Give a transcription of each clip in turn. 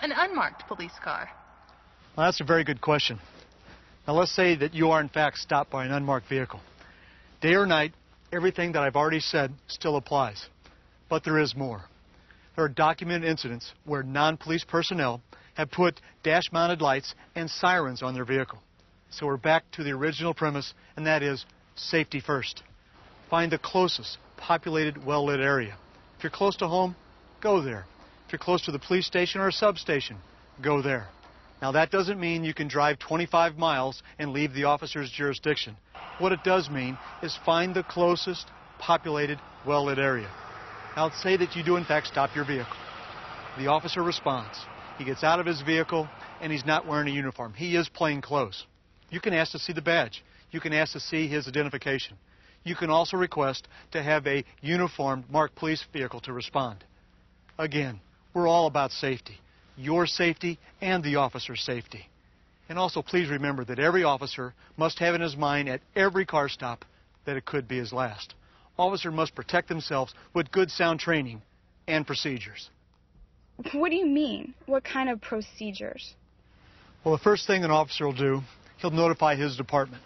an unmarked police car? Well, that's a very good question. Now, let's say that you are, in fact, stopped by an unmarked vehicle. Day or night, everything that I've already said still applies. But there is more. There are documented incidents where non-police personnel have put dash-mounted lights and sirens on their vehicle. So we're back to the original premise, and that is safety first. Find the closest populated, well-lit area. If you're close to home, go there. If you're close to the police station or a substation, go there. Now, that doesn't mean you can drive 25 miles and leave the officer's jurisdiction. What it does mean is find the closest populated, well-lit area. Now, let's say that you do, in fact, stop your vehicle. The officer responds. He gets out of his vehicle, and he's not wearing a uniform. He is plain clothes. You can ask to see the badge. You can ask to see his identification. You can also request to have a uniformed marked police vehicle to respond. Again, we're all about safety. Your safety and the officer's safety. And also, please remember that every officer must have in his mind at every car stop that it could be his last. Officers must protect themselves with good sound training and procedures. What do you mean? What kind of procedures? Well, the first thing an officer will do, he'll notify his department.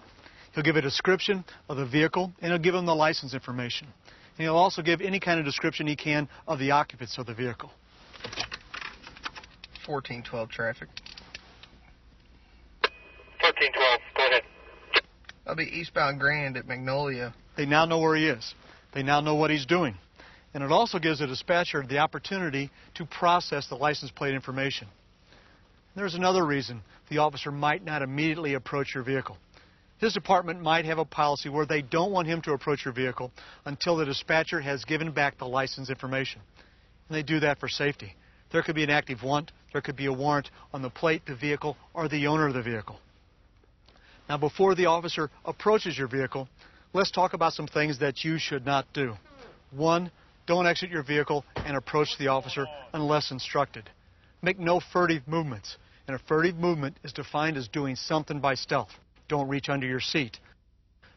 He'll give a description of the vehicle, and he'll give them the license information. And he'll also give any kind of description he can of the occupants of the vehicle. 1412 traffic. 1312, go ahead. I'll be eastbound Grand at Magnolia. They now know where he is. They now know what he's doing. And it also gives the dispatcher the opportunity to process the license plate information. There's another reason the officer might not immediately approach your vehicle. His department might have a policy where they don't want him to approach your vehicle until the dispatcher has given back the license information. And they do that for safety. There could be an active warrant. There could be a warrant on the plate, the vehicle, or the owner of the vehicle. Now, before the officer approaches your vehicle, let's talk about some things that you should not do. One, don't exit your vehicle and approach the officer unless instructed. Make no furtive movements. And a furtive movement is defined as doing something by stealth. Don't reach under your seat.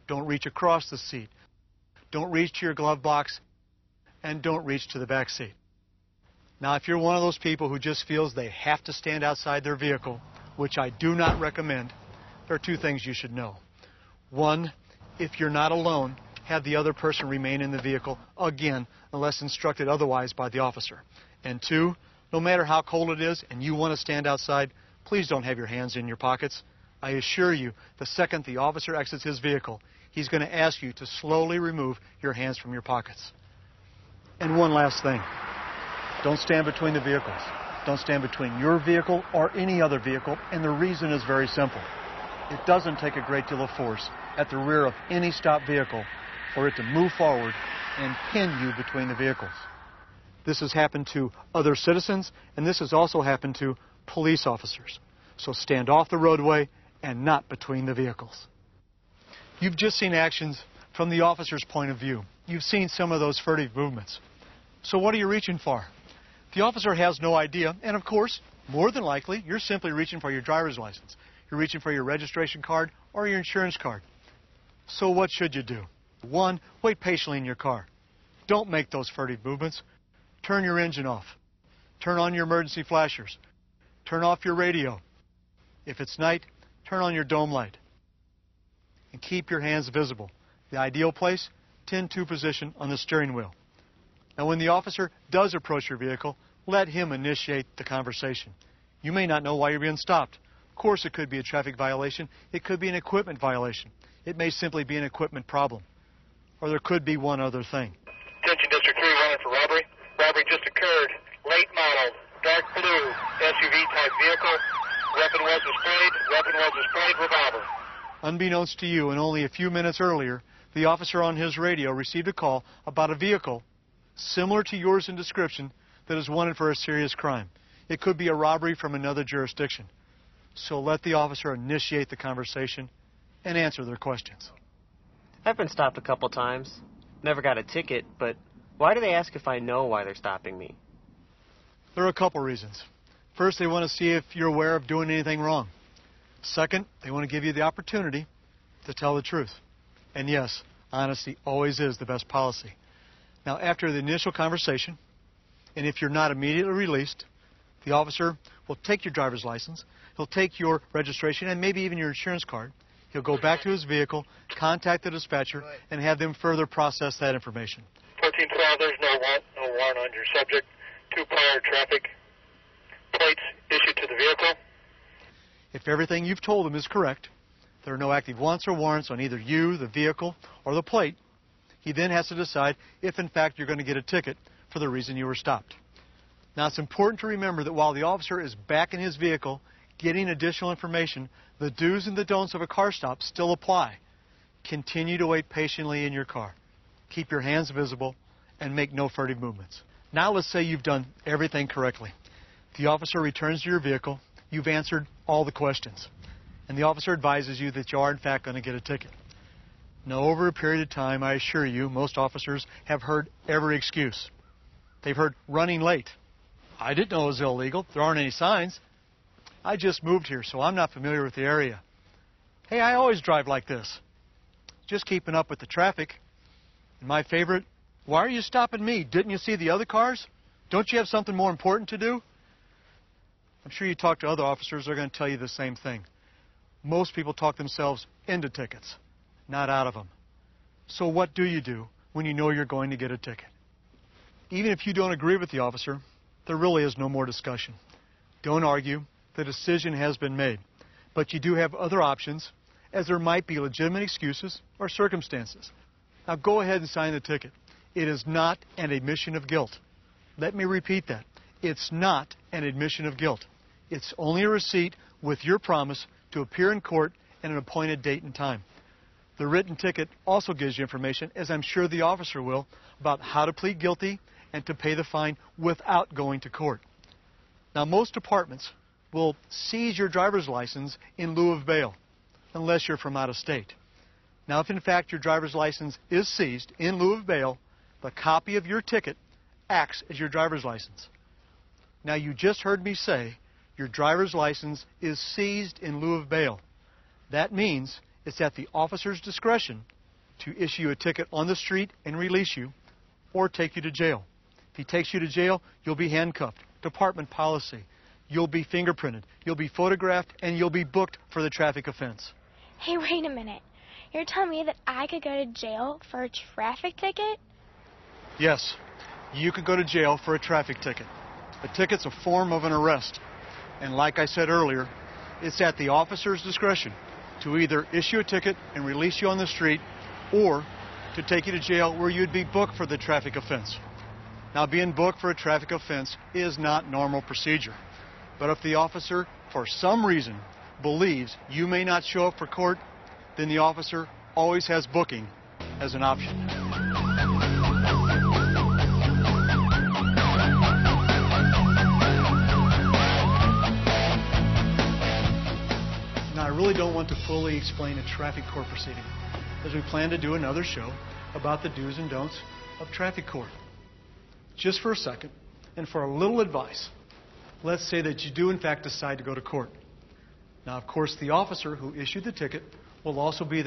Don't reach across the seat. Don't reach to your glove box. And don't reach to the back seat. Now, if you're one of those people who just feels they have to stand outside their vehicle, which I do not recommend, there are two things you should know. One, if you're not alone, have the other person remain in the vehicle, again, unless instructed otherwise by the officer. And two, no matter how cold it is and you want to stand outside, please don't have your hands in your pockets. I assure you, the second the officer exits his vehicle, he's going to ask you to slowly remove your hands from your pockets. And one last thing. Don't stand between the vehicles. Don't stand between your vehicle or any other vehicle, and the reason is very simple. It doesn't take a great deal of force at the rear of any stopped vehicle for it to move forward and pin you between the vehicles. This has happened to other citizens, and this has also happened to police officers. So stand off the roadway and not between the vehicles. You've just seen actions from the officer's point of view. You've seen some of those furtive movements. So what are you reaching for? The officer has no idea, and of course, more than likely, you're simply reaching for your driver's license. You're reaching for your registration card or your insurance card. So what should you do? One, wait patiently in your car. Don't make those furtive movements. Turn your engine off. Turn on your emergency flashers. Turn off your radio. If it's night, turn on your dome light. And keep your hands visible. The ideal place, 10-2 position on the steering wheel. Now, when the officer does approach your vehicle, let him initiate the conversation. You may not know why you're being stopped. Of course, it could be a traffic violation. It could be an equipment violation. It may simply be an equipment problem. Or there could be one other thing. Attention District 3, running for robbery. Robbery just occurred. Late model, dark blue, SUV-type vehicle. Weapon was displayed, revolver. Unbeknownst to you, and only a few minutes earlier, the officer on his radio received a call about a vehicle similar to yours in description that is wanted for a serious crime. It could be a robbery from another jurisdiction. So let the officer initiate the conversation and answer their questions. I've been stopped a couple times. Never got a ticket, but why do they ask if I know why they're stopping me? There are a couple reasons. First, they want to see if you're aware of doing anything wrong. Second, they want to give you the opportunity to tell the truth. And yes, honesty always is the best policy. Now, after the initial conversation, and if you're not immediately released, The officer will take your driver's license, he'll take your registration, and maybe even your insurance card. He'll go back to his vehicle, contact the dispatcher, and have them further process that information. 1412, there's no warrant on your subject. 2 prior traffic plates issued to the vehicle. If everything you've told him is correct, there are no active wants or warrants on either you, the vehicle, or the plate, he then has to decide if, in fact, you're going to get a ticket for the reason you were stopped. Now, it's important to remember that while the officer is back in his vehicle getting additional information, the do's and the don'ts of a car stop still apply. Continue to wait patiently in your car. Keep your hands visible and make no furtive movements. Now, let's say you've done everything correctly. The officer returns to your vehicle. You've answered all the questions. And the officer advises you that you are, in fact, going to get a ticket. Now, over a period of time, I assure you, most officers have heard every excuse. They've heard running late. I didn't know it was illegal. There aren't any signs. I just moved here, so I'm not familiar with the area. Hey, I always drive like this. Just keeping up with the traffic. And my favorite, why are you stopping me? Didn't you see the other cars? Don't you have something more important to do? I'm sure you talk to other officers, they're going to tell you the same thing. Most people talk themselves into tickets, not out of them. So what do you do when you know you're going to get a ticket? Even if you don't agree with the officer, there really is no more discussion. Don't argue. The decision has been made. But you do have other options, as there might be legitimate excuses or circumstances. Now go ahead and sign the ticket. It is not an admission of guilt. Let me repeat that. It's not an admission of guilt. It's only a receipt with your promise to appear in court at an appointed date and time. The written ticket also gives you information, as I'm sure the officer will, about how to plead guilty and to pay the fine without going to court. Now, most departments will seize your driver's license in lieu of bail, unless you're from out of state. Now, if in fact your driver's license is seized in lieu of bail, the copy of your ticket acts as your driver's license. Now, you just heard me say your driver's license is seized in lieu of bail. That means it's at the officer's discretion to issue a ticket on the street and release you, or take you to jail. If he takes you to jail, you'll be handcuffed. Department policy. You'll be fingerprinted. You'll be photographed, and you'll be booked for the traffic offense. Hey, wait a minute. You're telling me that I could go to jail for a traffic ticket? Yes, you could go to jail for a traffic ticket. A ticket's a form of an arrest. And like I said earlier, it's at the officer's discretion to either issue a ticket and release you on the street, or to take you to jail where you'd be booked for the traffic offense. Now, being booked for a traffic offense is not normal procedure. But if the officer, for some reason, believes you may not show up for court, then the officer always has booking as an option. Now, I really don't want to fully explain a traffic court proceeding, as we plan to do another show about the do's and don'ts of traffic court. Just for a second, and for a little advice, let's say that you do in fact decide to go to court. Now, of course, the officer who issued the ticket will also be there